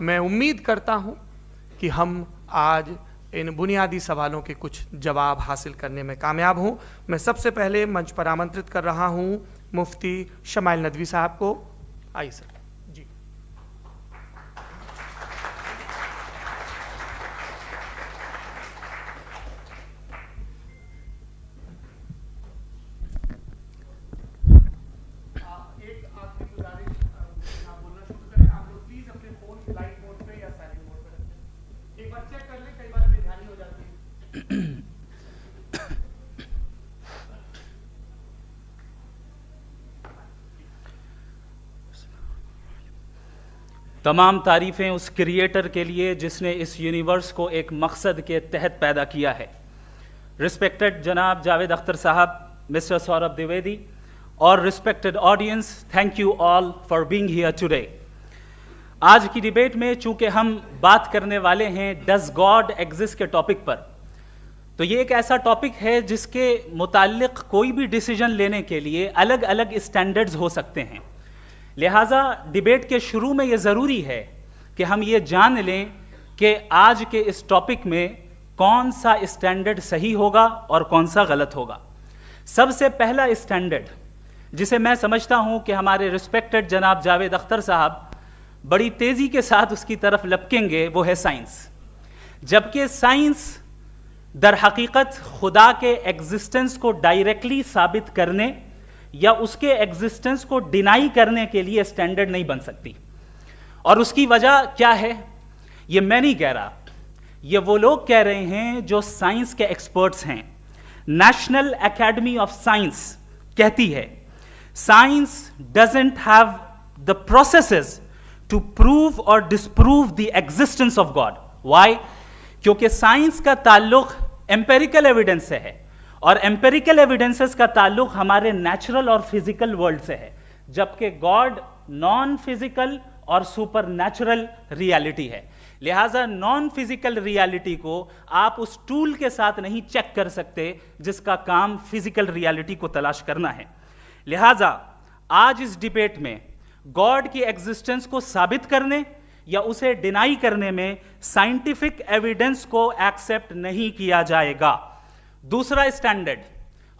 मैं उम्मीद करता हूँ कि हम आज इन बुनियादी सवालों के कुछ जवाब हासिल करने में कामयाब हों। मैं सबसे पहले मंच पर आमंत्रित कर रहा हूँ मुफ्ती शमाइल नदवी साहब को। आइए सर जी। एक आखिरी गुजारिश, आप बोलना शुरू करें। आप लोग प्लीज अपने फोन फ्लाइट मोड पे या साइलेंट मोड पे रखें। एक बार चेक कर लें, कई बार बेध्यानी हो जाती है। तमाम तारीफ़ें उस क्रिएटर के लिए जिसने इस यूनिवर्स को एक मकसद के तहत पैदा किया है। रिस्पेक्टेड जनाब जावेद अख्तर साहब, मिस्टर सौरभ द्विवेदी और respected audience, thank you all for being here today. आज की डिबेट में चूंकि हम बात करने वाले हैं डज गॉड एग्जिस्ट के टॉपिक पर, तो ये एक ऐसा टॉपिक है जिसके मुताल्लिक कोई भी डिसीजन लेने के लिए अलग अलग स्टैंडर्ड्स हो सकते हैं। लिहाजा डिबेट के शुरू में ये ज़रूरी है कि हम ये जान लें कि आज के इस टॉपिक में कौन सा स्टैंडर्ड सही होगा और कौन सा गलत होगा। सबसे पहला स्टैंडर्ड जिसे मैं समझता हूं कि हमारे रिस्पेक्टेड जनाब जावेद अख्तर साहब बड़ी तेज़ी के साथ उसकी तरफ लपकेंगे, वो है साइंस। जबकि साइंस दर हकीकत खुदा के एग्जिस्टेंस को डायरेक्टली साबित करने या उसके एग्जिस्टेंस को डिनाई करने के लिए स्टैंडर्ड नहीं बन सकती। और उसकी वजह क्या है, ये मैं नहीं कह रहा, ये वो लोग कह रहे हैं जो साइंस के एक्सपर्ट्स हैं। नेशनल एकेडमी ऑफ साइंस कहती है science doesn't have the processes to prove और disprove the existence of God. Why? क्योंकि साइंस का ताल्लुक एम्पेरिकल एविडेंस से है और एम्पेरिकल एविडेंसेस का ताल्लुक हमारे नेचुरल और फिजिकल वर्ल्ड से है, जबकि गॉड नॉन फिजिकल और सुपर नेचुरल रियलिटी है। लिहाजा नॉन फिजिकल रियलिटी को आप उस टूल के साथ नहीं चेक कर सकते जिसका काम फिजिकल रियलिटी को तलाश करना है। लिहाजा आज इस डिबेट में गॉड की एग्जिस्टेंस को साबित करने या उसे डिनाई करने में साइंटिफिक एविडेंस को एक्सेप्ट नहीं किया जाएगा। दूसरा स्टैंडर्ड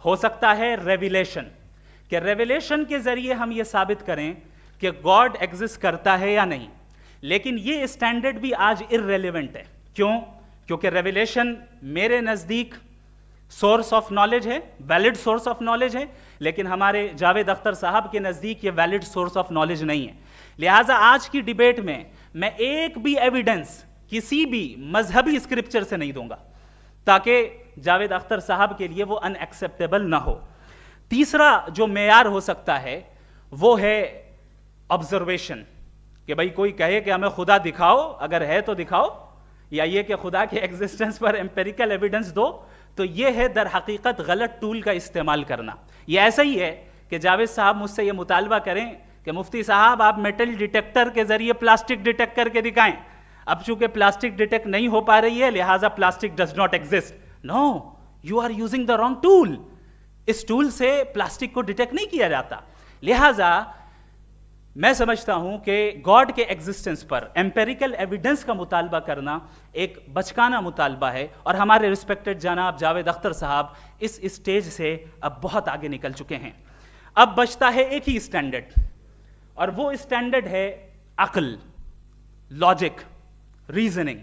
हो सकता है रेविलेशन, कि रेविलेशन के जरिए हम यह साबित करें कि गॉड एग्जिस्ट करता है या नहीं। लेकिन यह स्टैंडर्ड भी आज इररेलेवेंट है। क्यों? क्योंकि रेविलेशन मेरे नज़दीक सोर्स ऑफ नॉलेज है, वैलिड सोर्स ऑफ नॉलेज है, लेकिन हमारे जावेद अख्तर साहब के नज़दीक ये वैलिड सोर्स ऑफ नॉलेज नहीं है। लिहाजा आज की डिबेट में मैं एक भी एविडेंस किसी भी मजहबी स्क्रिप्चर से नहीं दूंगा ताकि जावेद अख्तर साहब के लिए वो अनएक्सेप्टेबल ना हो। तीसरा जो मेयार हो सकता है वो है ऑब्जर्वेशन, कि भाई कोई कहे कि हमें खुदा दिखाओ, अगर है तो दिखाओ, या ये कि खुदा के एग्जिस्टेंस पर एम्पेरिकल एविडेंस दो, तो ये है दर हकीकत गलत टूल का इस्तेमाल करना। ये ऐसा ही है कि जावेद साहब मुझसे ये मुतालबा करें कि मुफ्ती साहब आप मेटल डिटेक्टर के जरिए प्लास्टिक डिटेक्ट करके दिखाएं। अब चूंकि प्लास्टिक डिटेक्ट नहीं हो पा रही है लिहाजा plastic does not exist. No, you are using the wrong tool. इस टूल से प्लास्टिक को डिटेक्ट नहीं किया जाता। लिहाजा मैं समझता हूं कि गॉड के एग्जिस्टेंस पर एम्पेरिकल एविडेंस का मुतालबा करना एक बचकाना मुतालबा है और हमारे रिस्पेक्टेड जनाब जावेद अख्तर साहब इस स्टेज से अब बहुत आगे निकल चुके हैं। अब बचता है एक ही स्टैंडर्ड और वो स्टैंडर्ड है अक्ल, लॉजिक, रीजनिंग।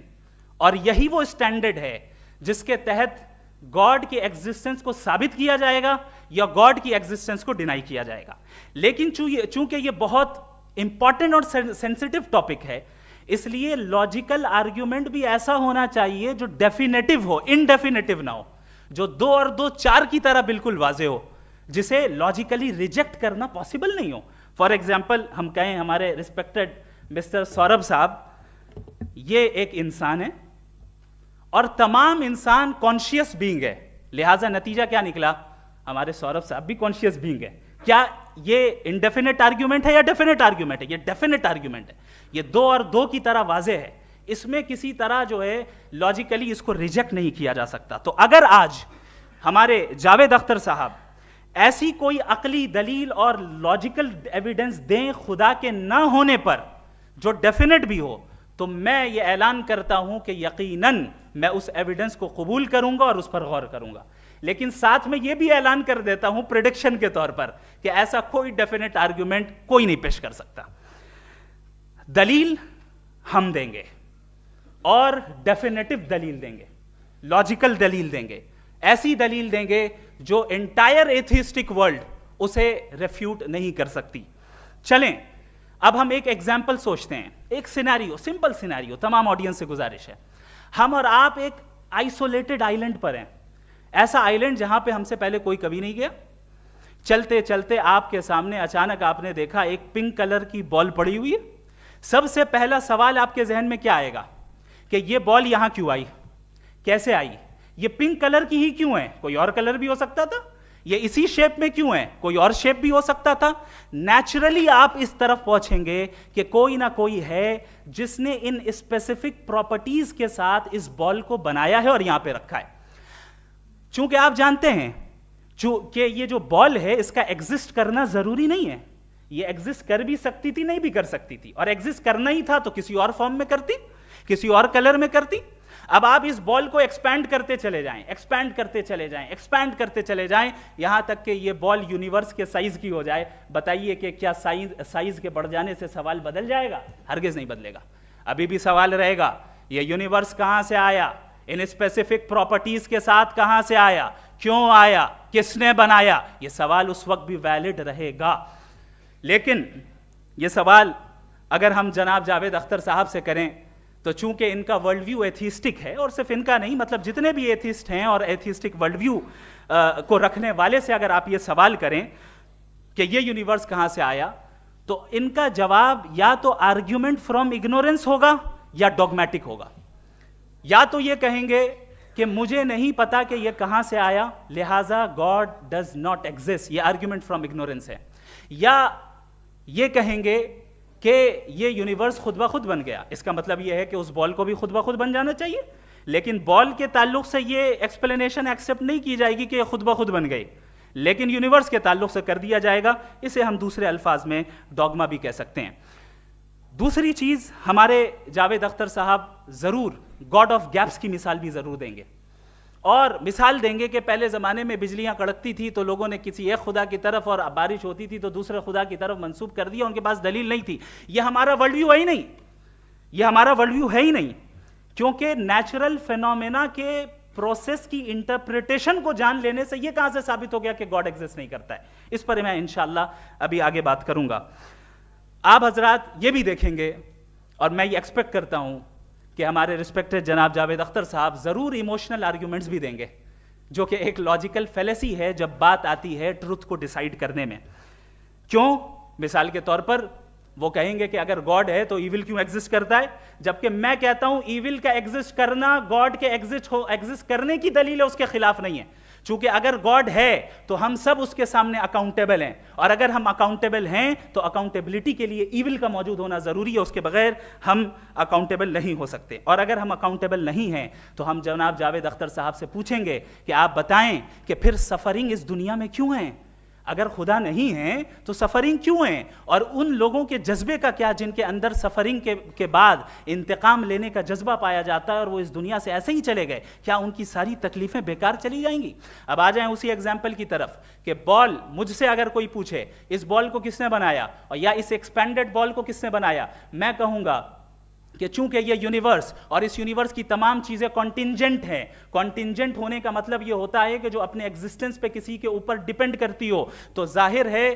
और यही वो स्टैंडर्ड है जिसके तहत गॉड की एग्जिस्टेंस को साबित किया जाएगा या गॉड की एग्जिस्टेंस को डिनाई किया जाएगा। लेकिन चूंकि ये बहुत इंपॉर्टेंट और सेंसिटिव टॉपिक है, इसलिए लॉजिकल आर्ग्यूमेंट भी ऐसा होना चाहिए जो डेफिनेटिव हो, इनडेफिनेटिव ना हो, जो 2 और 2 4 की तरह बिल्कुल वाजे हो, जिसे लॉजिकली रिजेक्ट करना पॉसिबल नहीं हो। फॉर एग्जाम्पल हम कहें हमारे रिस्पेक्टेड मिस्टर सौरभ साहब, ये एक इंसान है और तमाम इंसान कॉन्शियस बीइंग है, लिहाजा नतीजा क्या निकला, हमारे सौरभ साहब भी कॉन्शियस बीइंग है। क्या ये इनडेफिनेट आर्ग्यूमेंट है या डेफिनेट आर्ग्यूमेंट है? ये डेफिनेट आर्ग्यूमेंट है। ये 2 और 2 की तरह वाजे है, इसमें किसी तरह जो है लॉजिकली इसको रिजेक्ट नहीं किया जा सकता। तो अगर आज हमारे जावेद अख्तर साहब ऐसी कोई अकली दलील और लॉजिकल एविडेंस दें खुदा के ना होने पर जो डेफिनेट भी हो, तो मैं ये ऐलान करता हूं कि यकीनन मैं उस एविडेंस को कबूल करूंगा और उस पर गौर करूंगा, लेकिन साथ में ये भी ऐलान कर देता हूं प्रेडिक्शन के तौर पर कि ऐसा कोई डेफिनेट आर्ग्यूमेंट कोई नहीं पेश कर सकता। दलील हम देंगे और डेफिनेटिव दलील देंगे, लॉजिकल दलील देंगे, ऐसी दलील देंगे जो एंटायर एथिस्टिक वर्ल्ड उसे रेफ्यूट नहीं कर सकती। चलें अब हम एक एग्जाम्पल सोचते हैं, एक सिनेरियो, सिंपल सिनेरियो, तमाम ऑडियंस से गुजारिश है, हम और आप एक आइसोलेटेड आइलैंड पर हैं, ऐसा आइलैंड जहां पे हमसे पहले कोई कभी नहीं गया। चलते चलते आपके सामने अचानक आपने देखा एक पिंक कलर की बॉल पड़ी हुई है। सबसे पहला सवाल आपके जहन में क्या आएगा कि ये बॉल यहां क्यों आई, कैसे आई, ये पिंक कलर की ही क्यों है, कोई और कलर भी हो सकता था, ये इसी शेप में क्यों है, कोई और शेप भी हो सकता था। नेचुरली आप इस तरफ पहुंचेंगे कि कोई ना कोई है जिसने इन स्पेसिफिक प्रॉपर्टीज के साथ इस बॉल को बनाया है और यहां पे रखा है। चूंकि आप जानते हैं कि ये जो बॉल है इसका एग्जिस्ट करना जरूरी नहीं है, ये एग्जिस्ट कर भी सकती थी, नहीं भी कर सकती थी, और एग्जिस्ट करना ही था तो किसी और फॉर्म में करती, किसी और कलर में करती। अब आप इस बॉल को एक्सपैंड करते चले जाएं, एक्सपैंड करते चले जाएं, एक्सपैंड करते चले जाएं, यहां तक कि ये बॉल यूनिवर्स के साइज की हो जाए। बताइए कि क्या साइज के बढ़ जाने से सवाल बदल जाएगा? हरगिज नहीं बदलेगा। अभी भी सवाल रहेगा ये यूनिवर्स कहां से आया, इन स्पेसिफिक प्रॉपर्टीज के साथ कहां से आया, क्यों आया, किसने बनाया, यह सवाल उस वक्त भी वैलिड रहेगा। लेकिन यह सवाल अगर हम जनाब जावेद अख्तर साहब से करें तो चूंकि इनका वर्ल्ड व्यू एथिस्टिक है, और सिर्फ इनका नहीं, मतलब जितने भी एथिस्ट हैं और एथिस्टिक वर्ल्ड व्यू को रखने वाले से अगर आप ये सवाल करें कि ये यूनिवर्स कहां से आया, तो इनका जवाब या तो आर्ग्यूमेंट फ्रॉम इग्नोरेंस होगा या डॉगमेटिक होगा। या तो ये कहेंगे कि मुझे नहीं पता कि ये कहां से आया, लिहाजा गॉड डज नॉट एग्जिस्ट, ये आर्ग्यूमेंट फ्रॉम इग्नोरेंस है। या ये कहेंगे कि ये यूनिवर्स खुद ब खुद बन गया, इसका मतलब ये है कि उस बॉल को भी खुद ब खुद बन जाना चाहिए, लेकिन बॉल के ताल्लुक से ये एक्सप्लेनेशन एक्सेप्ट नहीं की जाएगी कि खुद ब खुद बन गई, लेकिन यूनिवर्स के ताल्लुक से कर दिया जाएगा। इसे हम दूसरे अल्फाज में डॉगमा भी कह सकते हैं। दूसरी चीज, हमारे जावेद अख्तर साहब जरूर गॉड ऑफ गैप्स की मिसाल भी जरूर देंगे, और मिसाल देंगे कि पहले ज़माने में बिजलियां कड़कती थी तो लोगों ने किसी एक खुदा की तरफ, और बारिश होती थी तो दूसरे खुदा की तरफ मंसूब कर दिया, उनके पास दलील नहीं थी। यह हमारा वर्ल्ड व्यू है ही नहीं, यह हमारा वर्ल्ड व्यू है ही नहीं, क्योंकि नेचुरल फिनोमेना के प्रोसेस की इंटरप्रिटेशन को जान लेने से यह कहां से साबित हो गया कि गॉड एग्जिस्ट नहीं करता है। इस पर मैं इंशाअल्लाह अभी आगे बात करूंगा। आप हजरात ये भी देखेंगे, और मैं ये एक्सपेक्ट करता हूं कि हमारे रिस्पेक्टेड जनाब जावेद अख्तर साहब जरूर इमोशनल आर्ग्यूमेंट्स भी देंगे, जो कि एक लॉजिकल फेलेसी है जब बात आती है ट्रुथ को डिसाइड करने में। क्यों? मिसाल के तौर पर वो कहेंगे कि अगर गॉड है तो ईविल क्यों एग्जिस्ट करता है, जबकि मैं कहता हूं ईविल का एग्जिस्ट करना गॉड के एग्जिस्ट करने की दलील है, उसके खिलाफ नहीं है। चूंकि अगर गॉड है तो हम सब उसके सामने अकाउंटेबल हैं, और अगर हम अकाउंटेबल हैं तो अकाउंटेबिलिटी के लिए ईविल का मौजूद होना जरूरी है, उसके बगैर हम अकाउंटेबल नहीं हो सकते। और अगर हम अकाउंटेबल नहीं हैं तो हम जनाब जावेद अख्तर साहब से पूछेंगे कि आप बताएं कि फिर सफरिंग इस दुनिया में क्यों है, अगर खुदा नहीं है तो सफरिंग क्यों है, और उन लोगों के जज्बे का क्या जिनके अंदर सफरिंग के बाद इंतकाम लेने का जज्बा पाया जाता है और वो इस दुनिया से ऐसे ही चले गए, क्या उनकी सारी तकलीफें बेकार चली जाएंगी? अब आ जाएं उसी एग्जाम्पल की तरफ कि बॉल, मुझसे अगर कोई पूछे इस बॉल को किसने बनाया और या इस एक्सपेंडेड बॉल को किसने बनाया, मैं कहूंगा कि चूंकि ये यूनिवर्स और इस यूनिवर्स की तमाम चीजें कॉन्टिंजेंट हैं, कॉन्टिंजेंट होने का मतलब ये होता है कि जो अपने एग्जिस्टेंस पे किसी के ऊपर डिपेंड करती हो, तो जाहिर है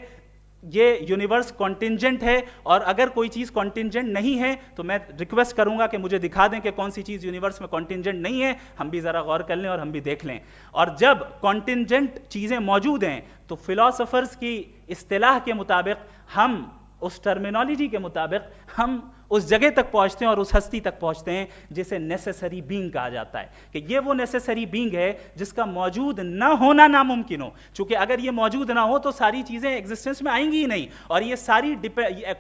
ये यूनिवर्स कॉन्टिंजेंट है। और अगर कोई चीज कॉन्टिंजेंट नहीं है तो मैं रिक्वेस्ट करूंगा कि मुझे दिखा दें कि कौन सी चीज यूनिवर्स में कॉन्टिंजेंट नहीं है, हम भी जरा गौर कर लें और हम भी देख लें। और जब कॉन्टिंजेंट चीजें मौजूद हैं तो फिलोसोफर्स की इस्तिलाह के मुताबिक, हम उस टर्मिनोलॉजी के मुताबिक हम उस जगह तक पहुंचते हैं और उस हस्ती तक पहुंचते हैं जिसे नेसेसरी बीइंग कहा जाता है, कि ये वो नेसेसरी बीइंग है जिसका मौजूद ना होना नामुमकिन हो। चूंकि अगर ये मौजूद ना हो तो सारी चीजें एग्जिस्टेंस में आएंगी ही नहीं, और ये सारी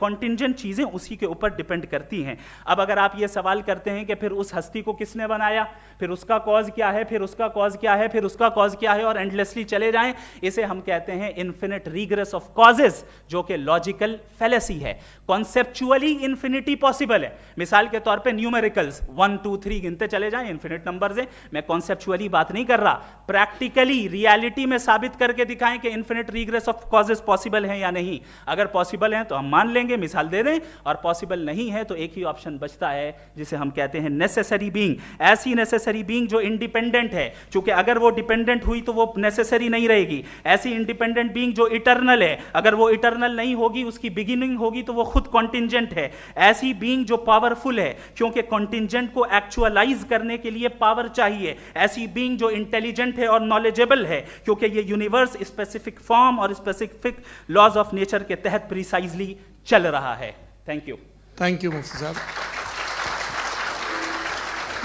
कॉन्टिंजेंट चीजें उसी के ऊपर डिपेंड करती हैं। अब अगर आप ये सवाल करते हैं कि फिर उस हस्ती को किसने बनाया, फिर उसका कॉज क्या है, फिर उसका कॉज क्या है, फिर उसका कॉज क्या है, और एंडलेसली चले जाएं, इसे हम कहते हैं इन्फिनिट रिग्रेस ऑफ कॉजेस, जो कि लॉजिकल फेलेसी है। कॉन्सेप्चुअली इन्फिनिटी पॉसिबल है। मिसाल के तौर पे न्यूमेरिकल्स 1 2 3 गिनते चले जाएं, इन्फिनिट नंबर्स हैं। मैं कॉन्सेप्चुअली बात नहीं कर रहा, प्रैक्टिकली रियलिटी में साबित करके दिखाएं कि infinite regress of causes possible हैं या नहीं। अगर पॉसिबल हैं तो हम मान लेंगे, मिसाल दे दें, और पॉसिबल नहीं है तो एक ही ऑप्शन बचता है जिसे हम कहते हैं नेसेसरी बीइंग। ऐसी नेसेसरी बीइंग जो इंडिपेंडेंट है, क्योंकि अगर वो डिपेंडेंट हुई तो वो नेसेसरी नहीं रहेगी। ऐसी इंडिपेंडेंट बीइंग जो इटर्नल है, अगर वो इटर्नल नहीं होगी, उसकी बिगिनिंग होगी तो वो खुद कॉन्टिंजेंट है। ऐसी बीइंग जो पावरफुल है, क्योंकि कॉन्टिंजेंट को एक्चुअलाइज करने के लिए पावर चाहिए। ऐसी बीइंग जो इंटेलिजेंट है और नॉलेजेबल है, क्योंकि ये यूनिवर्स स्पेसिफिक फॉर्म और स्पेसिफिक लॉज ऑफ नेचर के तहत प्रिसाइजली चल रहा है। Thank you. थैंक यू मुफ्ती साहब।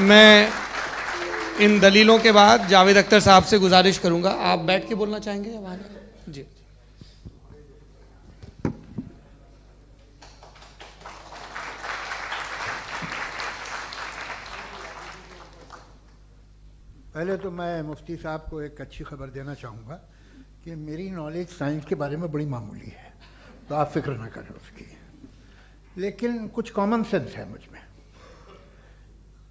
मैं इन दलीलों के बाद जावेद अख्तर साहब से गुजारिश करूंगा, आप बैठ के बोलना चाहेंगे या वहाँ? जी। पहले तो मैं मुफ्ती साहब को एक अच्छी खबर देना चाहूँगा कि मेरी नॉलेज साइंस के बारे में बड़ी मामूली है, तो आप फिक्र ना करें उसकी, लेकिन कुछ कॉमन सेंस है मुझ में।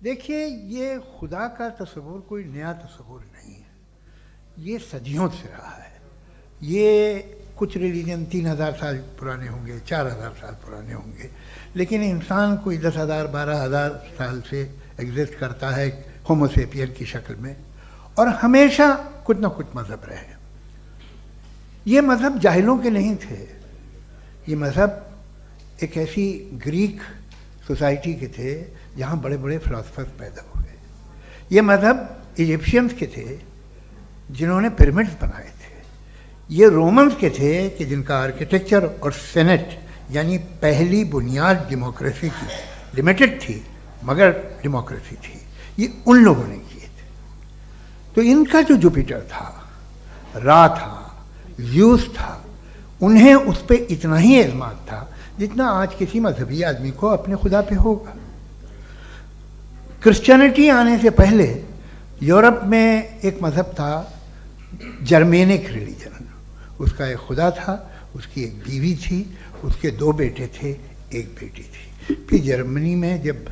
देखिए, ये खुदा का तस्वुर कोई नया तस्वुर नहीं है, ये सदियों से रहा है। ये कुछ रिलीजन 3000 साल पुराने होंगे, 4000 साल पुराने होंगे, लेकिन इंसान कोई 10,000 12,000 साल से एग्जिस्ट करता है होमो सेपियन की शक्ल में, और हमेशा कुछ ना कुछ मज़हब रहे। ये मज़हब जाहिलों के नहीं थे, ये मज़हब एक ऐसी ग्रीक सोसाइटी के थे जहाँ बड़े बड़े फिलोसफर्स पैदा हुए। ये मज़हब इजिप्शियंस के थे जिन्होंने पिरामिड्स बनाए थे। ये रोमन्स के थे कि जिनका आर्किटेक्चर और सेनेट यानी पहली बुनियाद डेमोक्रेसी की लिमिटेड थी, मगर डेमोक्रेसी थी, ये उन लोगों ने किए थे। तो इनका जो जुपिटर था, रा था, ज़्यूस था, उन्हें उस पर इतना ही एतमाद था जितना आज किसी मजहबी आदमी को अपने खुदा पे होगा। क्रिश्चियनिटी आने से पहले यूरोप में एक मज़हब था जर्मेनिक रिलीजन, उसका एक खुदा था, उसकी एक बीवी थी, उसके 2 बेटे थे, एक बेटी थी। फिर जर्मनी में जब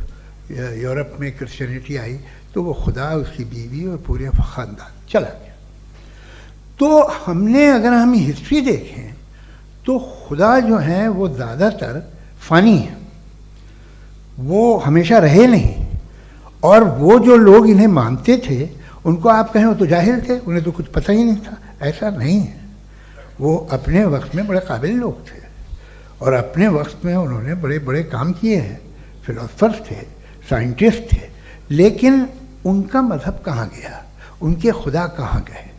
यूरोप में क्रिश्चियनिटी आई तो वो खुदा, उसकी बीवी और पूरे ख़ानदान चला गया। तो हमने, अगर हम हिस्ट्री देखें तो खुदा जो हैं वो ज़्यादातर फ़नी है, वो हमेशा रहे नहीं। और वो जो लोग इन्हें मानते थे उनको आप कहें वो तो जाहिल थे, उन्हें तो कुछ पता ही नहीं था, ऐसा नहीं है। वो अपने वक्त में बड़े काबिल लोग थे और अपने वक्त में उन्होंने बड़े बड़े काम किए हैं, फिलोसफर्स थे, साइंटिस्ट थे, लेकिन उनका मज़हब कहाँ गया, उनके खुदा कहाँ गए?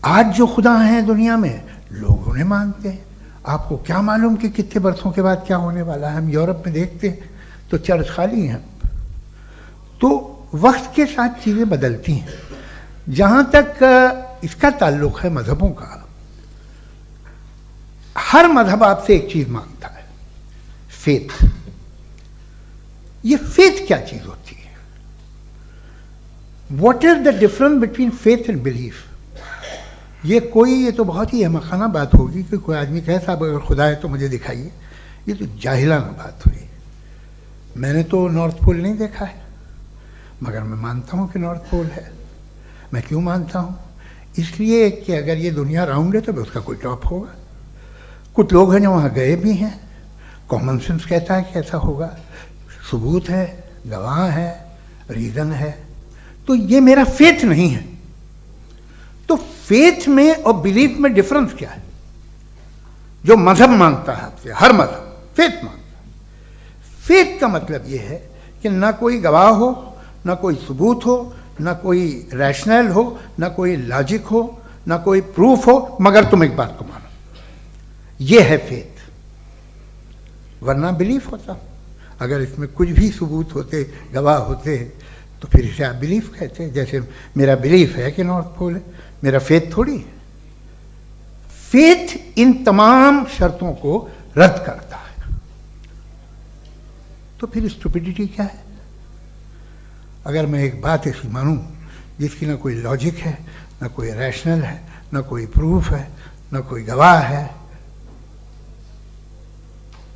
आज जो खुदा हैं दुनिया में लोग उन्हें मानते हैं। आपको क्या मालूम कि कितने बरसों के बाद क्या होने वाला है? हम यूरोप में देखते हैं तो चर्च खाली हैं। तो वक्त के साथ चीज़ें बदलती हैं। जहाँ तक इसका ताल्लुक़ है मज़हबों का, हर मज़हब आपसे एक चीज़ मांगता है, फेथ। ये फेथ क्या चीज़ होती है? What is the difference between faith and belief? ये तो बहुत ही अहमकाना बात होगी कि कोई आदमी कहे साहब अगर खुदा है तो मुझे दिखाइए। ये तो जाहिलाना बात हुई। मैंने तो नॉर्थ पोल नहीं देखा है, मगर मैं मानता हूँ कि नॉर्थ पोल है। मैं क्यों मानता हूँ? इसलिए कि अगर ये दुनिया राउंड है तो उसका कोई टॉप होगा। कुछ लोग हैं जो वहाँ गए भी हैं, कॉमन सेंस कहता है कि ऐसा होगा, सबूत है, गवाह है, रीज़न है। तो ये मेरा फेथ नहीं है। तो फेथ में और बिलीफ में डिफरेंस क्या है? जो मज़हब मांगता है आपसे, हर मज़हब फेथ मांगता है। फेथ का मतलब ये है कि ना कोई गवाह हो, ना कोई सबूत हो, ना कोई रैशनल हो, ना कोई लॉजिक हो, ना कोई प्रूफ हो, मगर तुम एक बात को मानो। ये है फेथ। वरना बिलीफ होता। अगर इसमें कुछ भी सबूत होते, गवाह होते, तो फिर इसे आप बिलीफ कहते हैं। जैसे मेरा बिलीफ है कि नॉर्थ पोल है, मेरा फेथ थोड़ी है। फेथ इन तमाम शर्तों को रद्द करता है। तो फिर स्टुपिडिटी क्या है? अगर मैं एक बात ऐसी मानूं जिसकी ना कोई लॉजिक है, ना कोई रैशनल है, ना कोई प्रूफ है, ना कोई गवाह है,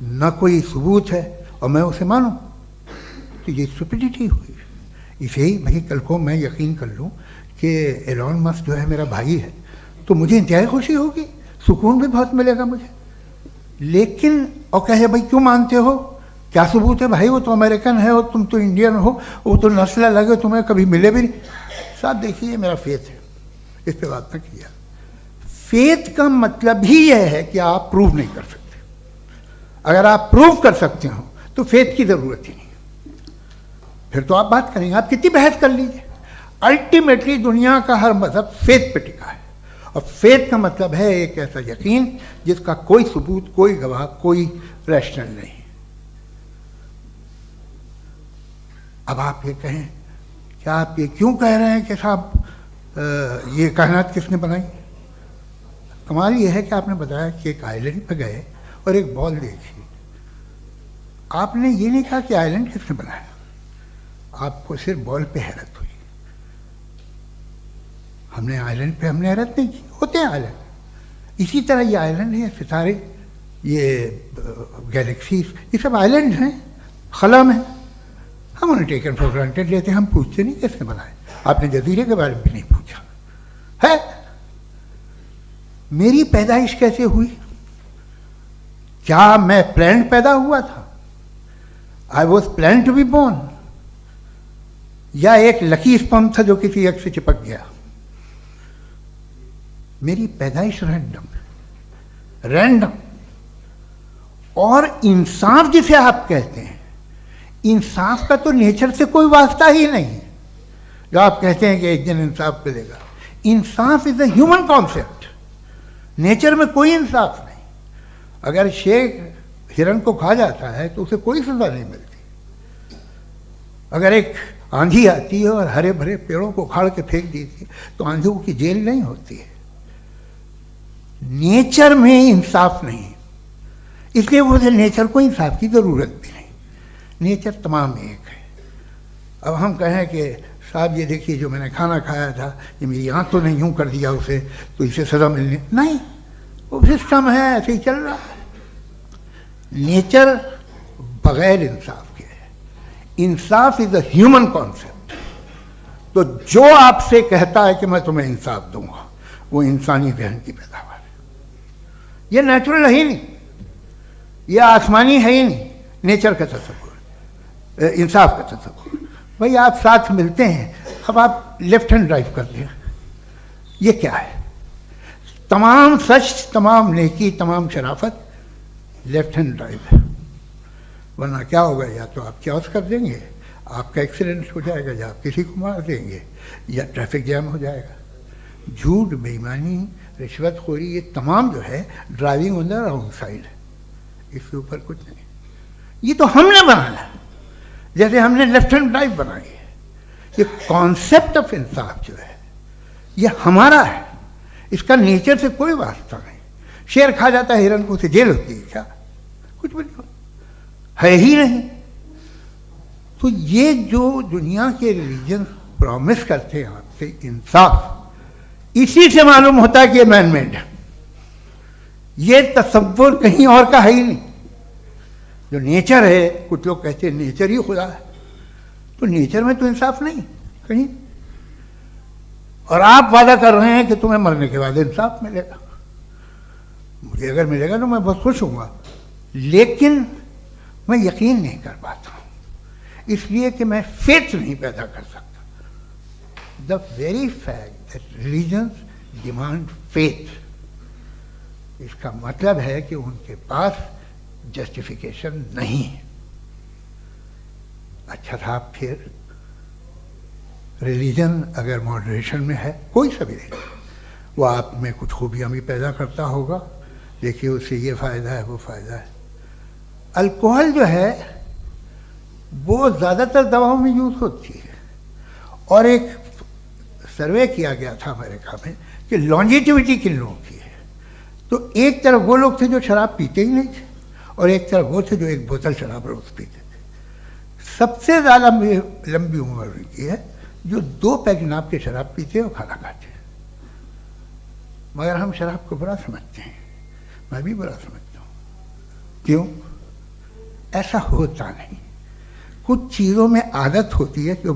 ना कोई सबूत है, और मैं उसे मानूं, तो ये स्टुपिडिटी हुई। इसे ही भाई कल को मैं यकीन कर लूँ कि एलॉन मस्क जो है मेरा भाई है, तो मुझे इंतहाई खुशी होगी, सुकून भी बहुत मिलेगा मुझे। लेकिन और कहे भाई क्यों मानते हो, क्या सबूत है भाई, वो तो अमेरिकन है और तुम तो इंडियन हो, वो तो नस्ल अलग है, तुम्हें कभी मिले भी नहीं। साहब देखिए मेरा फेथ है, इस पर बात न किया। फेथ का मतलब ही यह है कि आप प्रूव नहीं कर सकते। अगर आप प्रूव कर सकते हो तो फेथ की जरूरत ही नहीं, फिर तो आप बात करेंगे, आप कितनी बहस कर लीजिए। अल्टीमेटली दुनिया का हर मजहब फेथ पे टिका है, और फेथ का मतलब है एक ऐसा यकीन जिसका कोई सबूत, कोई गवाह, कोई रैशनल नहीं। अब आप ये कहें, क्या आप ये क्यों कह रहे हैं कि साहब ये कायनात किसने बनाई? कमाल ये है कि आपने बताया कि एक आइलैंड पे गए और एक बॉल देखी। आपने ये नहीं कहा कि आइलैंड किसने बनाया, आपको सिर्फ बॉल पे हैरत हुई। हमने आइलैंड पे हमने हैरत नहीं की, होते हैं आइलैंड। इसी तरह ये आइलैंड है, सितारे, ये गैलेक्सीज, ये सब आइलैंड हैं खला में। हम उन्हें टेकन फॉर ग्रांटेड लेते हैं, हम पूछते नहीं किसने बनाए। आपने जजीरे के बारे में भी नहीं पूछा है। मेरी पैदाइश कैसे हुई? क्या मैं प्लान्ड पैदा हुआ था? I was plan to be born, या एक लकी स्पर्म था जो किसी एग से चिपक गया? मेरी पैदाइश रैंडम। और इंसाफ जिसे आप कहते हैं, इंसाफ का तो नेचर से कोई वास्ता ही नहीं है। जो आप कहते हैं कि एक दिन इंसाफ मिलेगा, इंसाफ is a human concept, nature में कोई इंसाफ नहीं। अगर शेर हिरन को खा जाता है तो उसे कोई सजा नहीं मिलती। अगर एक आंधी आती है और हरे भरे पेड़ों को उखाड़ के फेंक देती है तो आंधियों की जेल नहीं होती है। नेचर में इंसाफ नहीं, इसलिए मुझे नेचर को इंसाफ की जरूरत भी नहीं। नेचर तमाम एक है। अब हम कहें कि साहब ये देखिए जो मैंने खाना खाया था, ये मेरी आंख तो नहीं यूं कर दिया उसे, तो इसे सजा मिलनी नहीं, वो सिस्टम है, ऐसे ही चल रहा है। नेचर बगैर इंसाफ के है। इंसाफ इज अ ह्यूमन कॉन्सेप्ट। तो जो आपसे कहता है कि मैं तुम्हें इंसाफ दूंगा, वो इंसानी जहन की पैदावार है। ये नेचुरल है ही नहीं, ये आसमानी है ही नहीं। नेचर का तसव्वुर, इंसाफ का तसव्वुर। भाई आप साथ मिलते हैं, अब आप लेफ्ट हैंड ड्राइव करते हैं, ये क्या है? तमाम सच, तमाम नेकी, तमाम शराफत लेफ्ट हैंड ड्राइव है। वरना क्या होगा, या तो आप क्रॉस कर देंगे, आपका एक्सीडेंट हो जाएगा, या आप किसी को मार देंगे, या ट्रैफिक जैम हो जाएगा। झूठ, बेईमानी, रिश्वतखोरी, ये तमाम जो है driving on the wrong side है। इसके ऊपर कुछ नहीं। ये तो हमने बनाया, जैसे हमने लेफ्ट हैंड ड्राइव बनाई है। ये कॉन्सेप्ट ऑफ इंसाफ जो है ये हमारा है, इसका नेचर से कोई वास्ता नहीं। शेर खा जाता है हिरन को, उसे जेल होती है क्या? कुछ भी नहीं है ही नहीं। तो ये जो दुनिया के रिलीजन प्रॉमिस करते हैं आपसे इंसाफ, इसी से मालूम होता है कि ये मैन मेड है। ये तसव्वुर कहीं और का है ही नहीं। जो नेचर है, कुछ लोग कहते हैं नेचर ही खुदा है, तो नेचर में तो इंसाफ नहीं कहीं। और आप वादा कर रहे हैं कि तुम्हें मरने के बाद इंसाफ मिलेगा। मुझे अगर मिलेगा तो मैं बहुत खुश हूँगा, लेकिन मैं यकीन नहीं कर पाता हूँ, इसलिए कि मैं फेथ नहीं पैदा कर सकता। The very fact that religions demand faith, इसका मतलब है कि उनके पास जस्टिफिकेशन नहीं है। अच्छा साहब, फिर रिलीजन अगर मॉडरेशन में है, कोई सा भी नहीं, वो आप में कुछ खूबियाँ भी पैदा करता होगा। देखिए उससे ये फ़ायदा है, वो फ़ायदा है। अल्कोहल जो है वो ज़्यादातर दवाओं में यूज़ होती है, और एक सर्वे किया गया था अमेरिका में कि लॉन्जिटिविटी किन लोगों की है। तो एक तरफ वो लोग थे जो शराब पीते ही नहीं थे, और एक तरफ वो थे जो एक बोतल शराब रोज़ पीते थे। सबसे ज़्यादा लंबी उम्र उनकी है जो 2 पैक नाप के शराब पीते और खाना खाते हैं। मगर हम शराब को बुरा समझते हैं, मैं भी बुरा समझता हूँ। क्यों? ऐसा होता नहीं। कुछ चीज़ों में आदत होती है कि